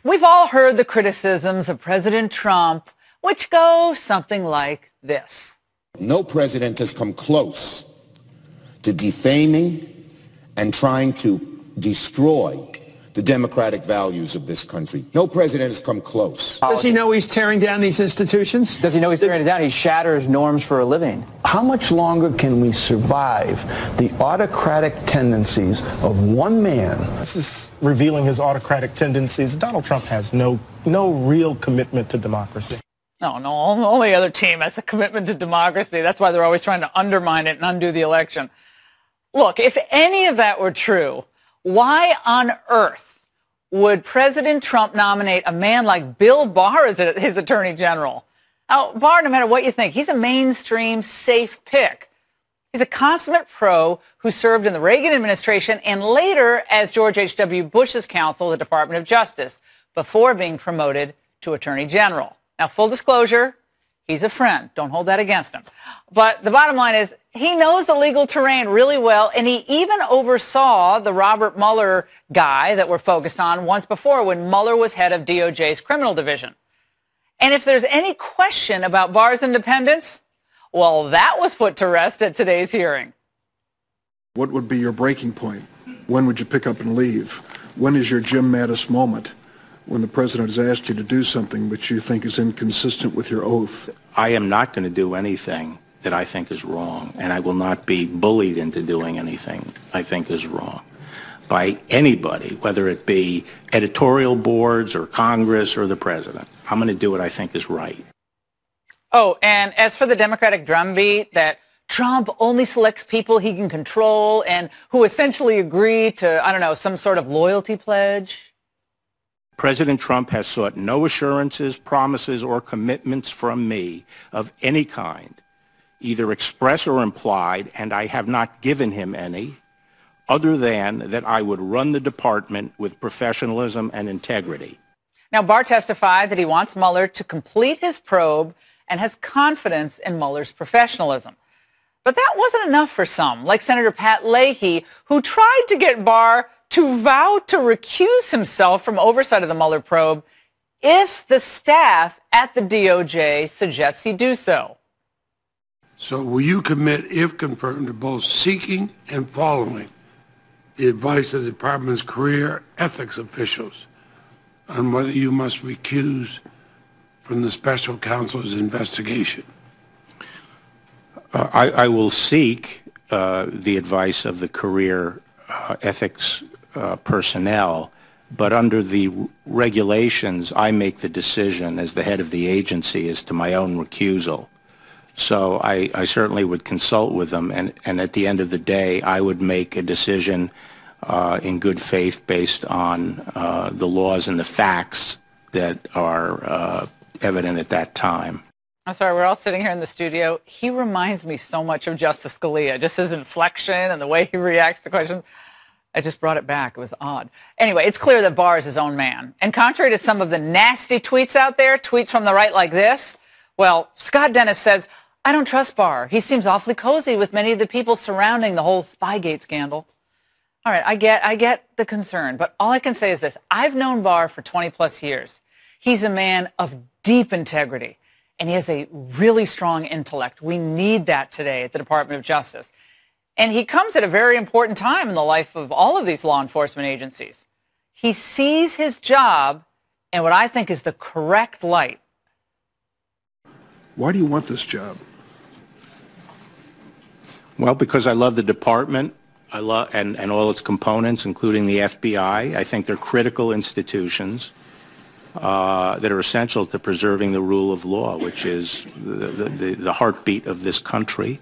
We've all heard the criticisms of President Trump, which go something like this. No president has come close to defaming and trying to destroy the democratic values of this country. No president has come close. Does he know he's tearing down these institutions? Does he know he's tearing it down? He shatters norms for a living. How much longer can we survive the autocratic tendencies of one man? This is revealing his autocratic tendencies. Donald Trump has no real commitment to democracy. No, only other team has the commitment to democracy. That's why they're always trying to undermine it and undo the election. Look, if any of that were true, why on earth would President Trump nominate a man like Bill Barr as his attorney general? Now, Barr, no matter what you think, he's a mainstream safe pick. He's a consummate pro who served in the Reagan administration and later as George H.W. Bush's counsel at the Department of Justice before being promoted to attorney general. Now, full disclosure, he's a friend. Don't hold that against him. But the bottom line is he knows the legal terrain really well, and he even oversaw the Robert Mueller guy that we're focused on once before when Mueller was head of DOJ's criminal division. And if there's any question about Barr's independence, well, that was put to rest at today's hearing. What would be your breaking point? When would you pick up and leave? When is your Jim Mattis moment? When the president has asked you to do something which you think is inconsistent with your oath? I am not going to do anything that I think is wrong, and I will not be bullied into doing anything I think is wrong by anybody, whether it be editorial boards or Congress or the president. I'm going to do what I think is right. Oh, and as for the Democratic drumbeat that Trump only selects people he can control and who essentially agree to, I don't know, some sort of loyalty pledge. President Trump has sought no assurances, promises, or commitments from me of any kind, either express or implied, and I have not given him any, other than that I would run the department with professionalism and integrity. Now, Barr testified that he wants Mueller to complete his probe and has confidence in Mueller's professionalism. But that wasn't enough for some, like Senator Pat Leahy, who tried to get Barr to vow to recuse himself from oversight of the Mueller probe if the staff at the DOJ suggests he do so. So will you commit, if confirmed, to both seeking and following the advice of the department's career ethics officials on whether you must recuse from the special counsel's investigation? I will seek the advice of the career ethics personnel, but under the regulations, I make the decision as the head of the agency as to my own recusal. So I certainly would consult with them, and at the end of the day, I would make a decision in good faith based on the laws and the facts that are evident at that time. I'm sorry, we're all sitting here in the studio. He reminds me so much of Justice Scalia, just his inflection and the way he reacts to questions. I just brought it back. It was odd. Anyway, it's clear that Barr is his own man. And contrary to some of the nasty tweets out there, tweets from the right like this, well, Scott Dennis says, I don't trust Barr. He seems awfully cozy with many of the people surrounding the whole Spygate scandal. All right, I get the concern, but all I can say is this. I've known Barr for 20 plus years. He's a man of deep integrity, and he has a really strong intellect. We need that today at the Department of Justice. And he comes at a very important time in the life of all of these law enforcement agencies. He sees his job in what I think is the correct light. Why do you want this job? Well, because I love the department. I love and all its components, including the FBI. I think they're critical institutions that are essential to preserving the rule of law, which is the heartbeat of this country.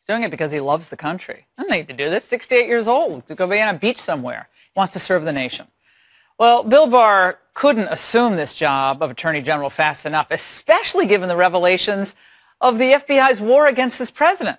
Doing it because he loves the country. I don't need to do this. 68 years old, to go be on a beach somewhere. He wants to serve the nation. Well, Bill Barr couldn't assume this job of Attorney General fast enough, especially given the revelations of the FBI's war against this president.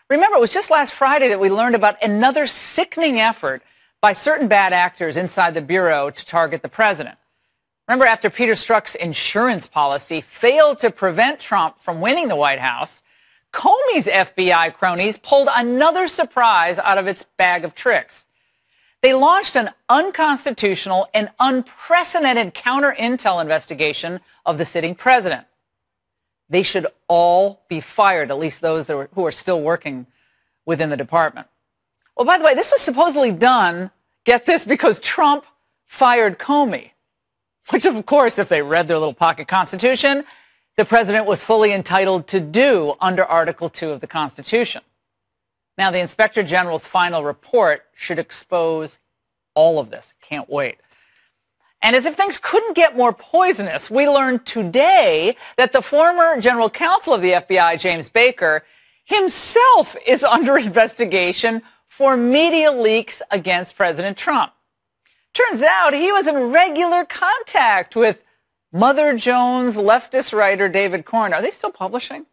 Remember, it was just last Friday that we learned about another sickening effort by certain bad actors inside the Bureau to target the president. Remember, after Peter Strzok's insurance policy failed to prevent Trump from winning the White House, Comey's FBI cronies pulled another surprise out of its bag of tricks. They launched an unconstitutional and unprecedented counter-intel investigation of the sitting president. They should all be fired, at least those who are still working within the department. Well, by the way, this was supposedly done, get this, because Trump fired Comey, which, of course, if they read their little pocket constitution, the president was fully entitled to do under Article 2 of the Constitution. Now, the Inspector General's final report should expose all of this. Can't wait. And as if things couldn't get more poisonous, we learned today that the former general counsel of the FBI, James Baker, himself is under investigation for media leaks against President Trump. Turns out he was in regular contact with Mother Jones leftist writer David Corn. Are they still publishing?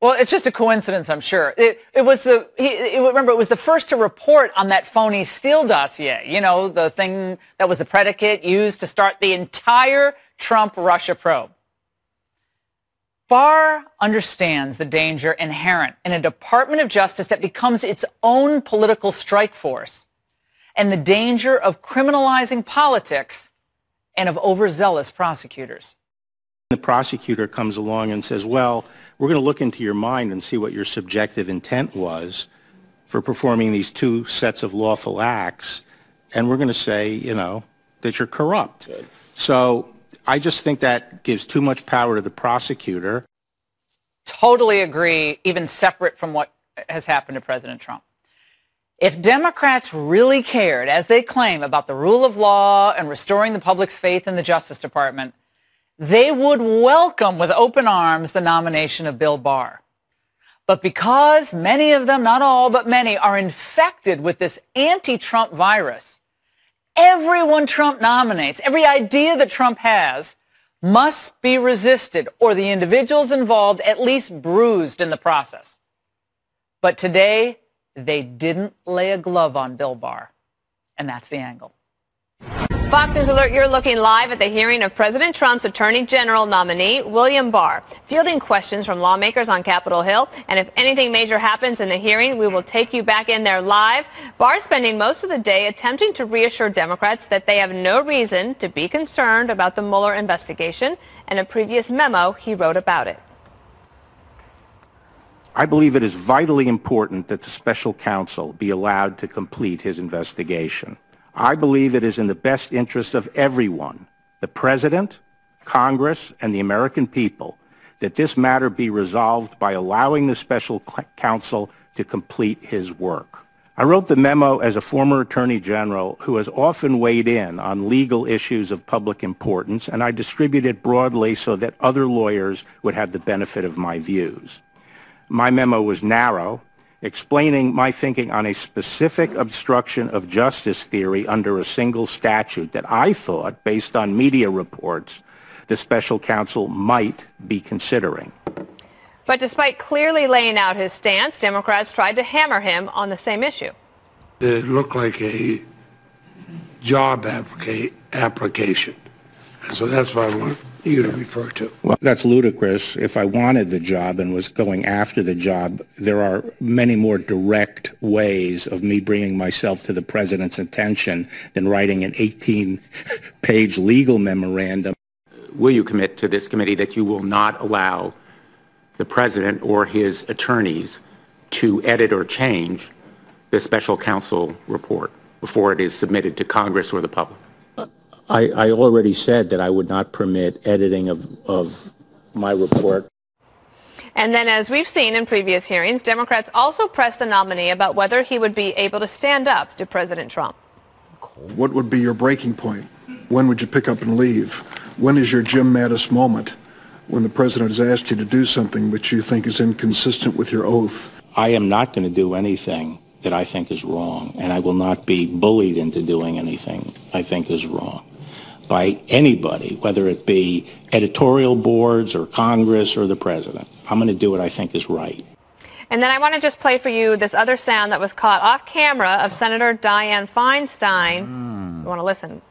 Well, it's just a coincidence, I'm sure. Remember, it was the first to report on that phony Steele dossier, you know, the thing that was the predicate used to start the entire Trump-Russia probe. Barr understands the danger inherent in a Department of Justice that becomes its own political strike force, and the danger of criminalizing politics and of overzealous prosecutors. The prosecutor comes along and says, well, we're going to look into your mind and see what your subjective intent was for performing these two sets of lawful acts, and we're going to say, you know, that you're corrupt. Good. So I just think that gives too much power to the prosecutor. Totally agree, even separate from what has happened to President Trump. If Democrats really cared, as they claim, about the rule of law and restoring the public's faith in the Justice Department, they would welcome with open arms the nomination of Bill Barr. But because many of them, not all, but many, are infected with this anti-Trump virus, everyone Trump nominates, every idea that Trump has, must be resisted, or the individuals involved at least bruised in the process. But today, they didn't lay a glove on Bill Barr, and that's the angle. Fox News Alert, you're looking live at the hearing of President Trump's Attorney General nominee, William Barr, fielding questions from lawmakers on Capitol Hill. And if anything major happens in the hearing, we will take you back in there live. Barr spending most of the day attempting to reassure Democrats that they have no reason to be concerned about the Mueller investigation and a previous memo he wrote about it. I believe it is vitally important that the special counsel be allowed to complete his investigation. I believe it is in the best interest of everyone, the President, Congress, and the American people, that this matter be resolved by allowing the special counsel to complete his work. I wrote the memo as a former Attorney General who has often weighed in on legal issues of public importance, and I distributed it broadly so that other lawyers would have the benefit of my views. My memo was narrow, explaining my thinking on a specific obstruction of justice theory under a single statute that I thought, based on media reports, the special counsel might be considering. But despite clearly laying out his stance, Democrats tried to hammer him on the same issue. It looked like a job application. And so that's what I want you to refer to. Well, that's ludicrous. If I wanted the job and was going after the job, there are many more direct ways of me bringing myself to the president's attention than writing an 18-page legal memorandum. Will you commit to this committee that you will not allow the president or his attorneys to edit or change the special counsel report before it is submitted to Congress or the public? I already said that I would not permit editing of my report. And then, as we've seen in previous hearings, Democrats also pressed the nominee about whether he would be able to stand up to President Trump. What would be your breaking point? When would you pick up and leave? When is your Jim Mattis moment when the president has asked you to do something which you think is inconsistent with your oath? I am not going to do anything that I think is wrong, and I will not be bullied into doing anything I think is wrong by anybody, whether it be editorial boards or Congress or the president. I'm going to do what I think is right. And then I want to just play for you this other sound that was caught off camera of Senator Dianne Feinstein. You want to listen?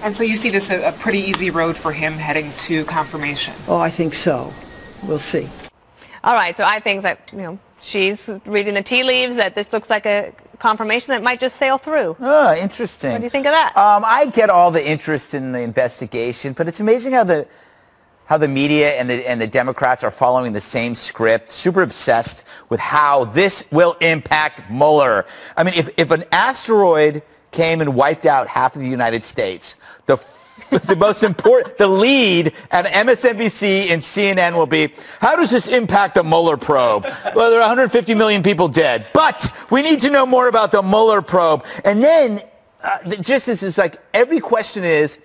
And so you see this a pretty easy road for him heading to confirmation? Oh, I think so. We'll see. All right, so I think that, she's reading the tea leaves, that this looks like a confirmation that might just sail through. Oh, interesting. What do you think of that? I get all the interest in the investigation, but it's amazing how the media and the Democrats are following the same script, super obsessed with how this will impact Mueller. I mean, if an asteroid came and wiped out half of the United States, the most important, the lead at MSNBC and CNN will be, how does this impact the Mueller probe? Well, there are 150 million people dead, but we need to know more about the Mueller probe. And then, just as it's like, every question is,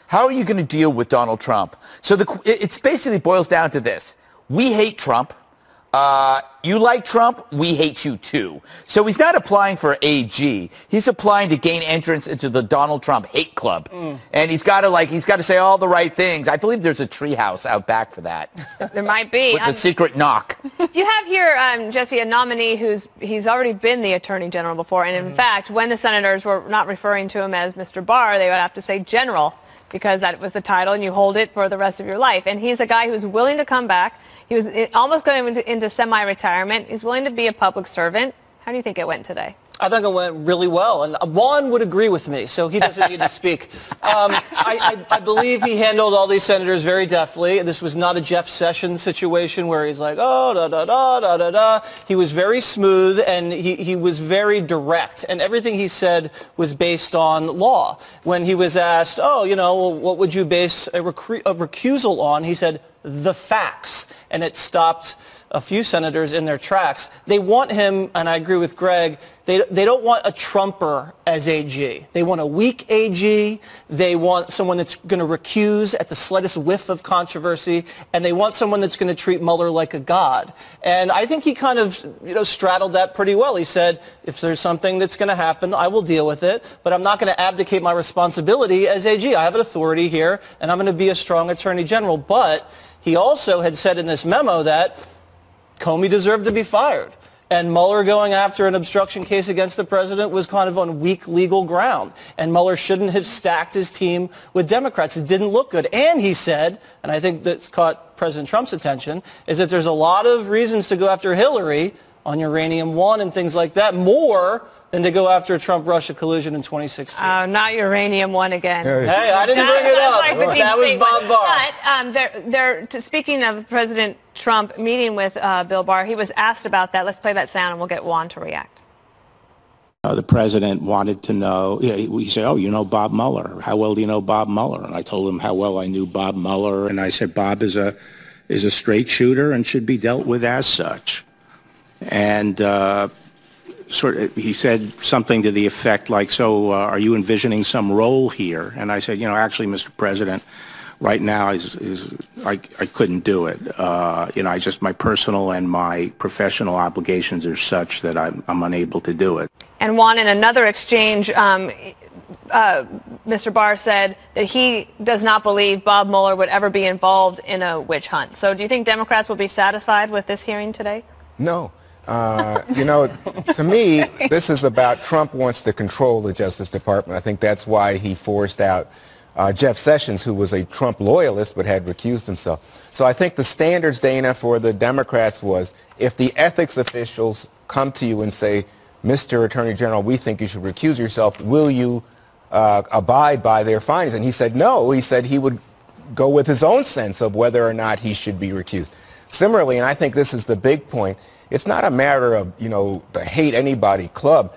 how are you going to deal with Donald Trump? So it's basically boils down to this. We hate Trump. You like Trump, we hate you too. So he's not applying for AG. He's applying to gain entrance into the Donald Trump hate club. And he's got to say all the right things. I believe there's a treehouse out back for that. There might be. With the secret knock. You have here, Jesse, a nominee he's already been the Attorney General before. And in fact, when the senators were not referring to him as Mr. Barr, they would have to say General, because that was the title and you hold it for the rest of your life. And he's a guy who's willing to come back. He was almost going into semi-retirement. He's willing to be a public servant. How do you think it went today? I think it went really well, and Juan would agree with me, so he doesn't need to speak. I believe he handled all these senators very deftly. This was not a Jeff Sessions situation where he's like, oh, da-da-da. He was very smooth, and he was very direct, and everything he said was based on law. When he was asked, oh, what would you base a recusal on, he said, the facts, and it stopped a few senators in their tracks. They want him, and I agree with Greg, they don't want a Trumper as AG. They want a weak AG. They want someone that's going to recuse at the slightest whiff of controversy, and they want someone that's going to treat Mueller like a god. And I think he kind of straddled that pretty well. He said, if there's something that's going to happen, I will deal with it, but I'm not going to abdicate my responsibility as AG. I have an authority here, and I'm going to be a strong Attorney General. But he also had said in this memo that Comey deserved to be fired. And Mueller going after an obstruction case against the president was kind of on weak legal ground. And Mueller shouldn't have stacked his team with Democrats. It didn't look good. And he said, and I think that's caught President Trump's attention, is that there's a lot of reasons to go after Hillary on Uranium One and things like that, more than to go after Trump-Russia collusion in 2016. Not Uranium One again. Hey, I didn't bring it up. That was Bob Barr. But speaking of President Trump meeting with Bill Barr, he was asked about that. Let's play that sound and we'll get Juan to react. The president wanted to know, he said, oh, you know Bob Mueller. How well do you know Bob Mueller? And I told him how well I knew Bob Mueller. And I said, Bob is a straight shooter and should be dealt with as such. And he said something to the effect like, so are you envisioning some role here? And I said, actually, Mr. President, right now I couldn't do it. My personal and my professional obligations are such that I'm unable to do it. And Juan, in another exchange, Mr. Barr said that he does not believe Bob Mueller would ever be involved in a witch hunt. So do you think Democrats will be satisfied with this hearing today? No. To me, this is about Trump wants to control the Justice Department. I think that's why he forced out Jeff Sessions, who was a Trump loyalist but had recused himself. So I think the standards, Dana, for the Democrats was if the ethics officials come to you and say, Mr. Attorney General, we think you should recuse yourself, will you abide by their findings? And he said no. He said he would go with his own sense of whether or not he should be recused. Similarly, and I think this is the big point, it's not a matter of, the hate anybody club.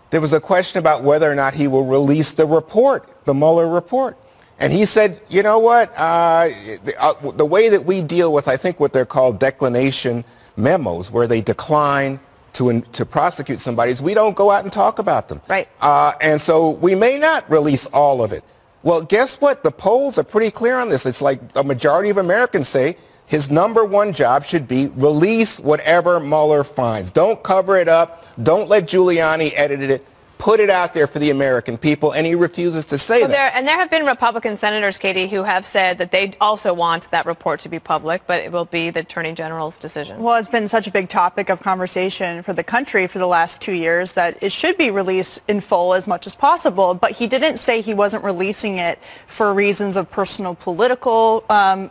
There was a question about whether or not he will release the report, the Mueller report. And he said, you know what, the way that we deal with, I think what they're called declination memos, where they decline to prosecute somebody, is we don't go out and talk about them. Right. And so we may not release all of it. Well, guess what? The polls are pretty clear on this. It's like a majority of Americans say his number one job should be release whatever Mueller finds. Don't cover it up. Don't let Giuliani edit it. put it out there for the American people, and he refuses to say that. There have been Republican senators, Katie, who have said that they also want that report to be public, but it will be the Attorney General's decision. Well, it's been such a big topic of conversation for the country for the last 2 years that it should be released in full as much as possible, but he didn't say he wasn't releasing it for reasons of personal political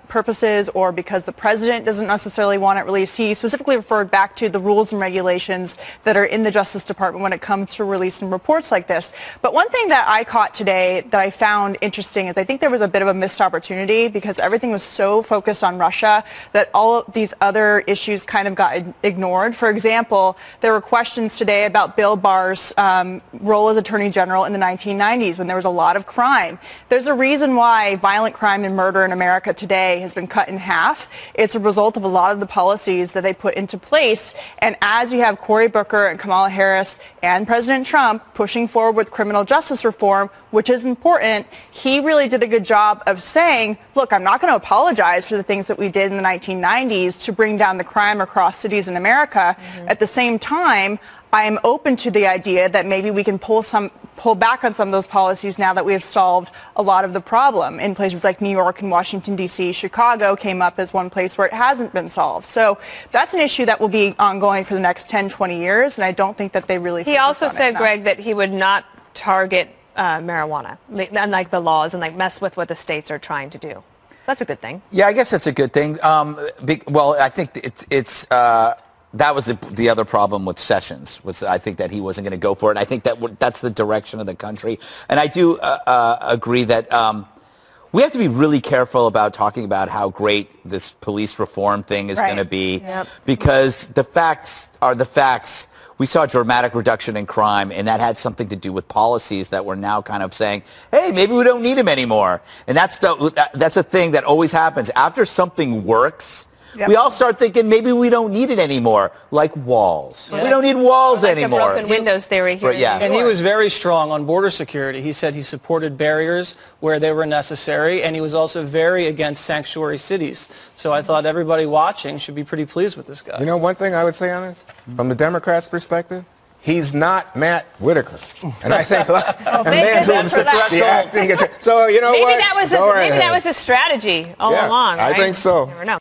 purposes or because the president doesn't necessarily want it released. He specifically referred back to the rules and regulations that are in the Justice Department when it comes to releasing reports like this. But one thing that I caught today that I found interesting is I think there was a bit of a missed opportunity because everything was so focused on Russia that all of these other issues kind of got ignored. For example, there were questions today about Bill Barr's role as Attorney General in the 1990s when there was a lot of crime. There's a reason why violent crime and murder in America today has been cut in half. It's a result of a lot of the policies that they put into place. And as you have Cory Booker and Kamala Harris and President Trump pushing forward with criminal justice reform, which is important, he really did a good job of saying, look, I'm not going to apologize for the things that we did in the 1990s to bring down the crime across cities in America. At the same time, I am open to the idea that maybe we can pull back on some of those policies now that we have solved a lot of the problem in places like New York and Washington, D.C. Chicago came up as one place where it hasn't been solved. So that's an issue that will be ongoing for the next 10, 20 years, and I don't think that they really He also said, Greg, that he would not target marijuana, unlike the laws, and like mess with what the states are trying to do. That's a good thing. Yeah, I guess that's a good thing. Well, I think that was the other problem with Sessions, was I think that he wasn't going to go for it. I think that's the direction of the country. And I do agree that we have to be really careful about talking about how great this police reform thing is going to be, because the facts are the facts. We saw a dramatic reduction in crime, and that had something to do with policies that we're now kind of saying, hey, maybe we don't need them anymore. And that's a thing that always happens. After something works, we all start thinking maybe we don't need it anymore, like walls. We don't need walls anymore. The broken windows theory here. And he was very strong on border security. He said he supported barriers where they were necessary, and he was also very against sanctuary cities. So I thought everybody watching should be pretty pleased with this guy. You know, one thing I would say on this, from the Democrats' perspective, he's not Matt Whitaker. And I think a man who's the acting. So, you know maybe what? Maybe that was a strategy all along, right? I think so. You never know.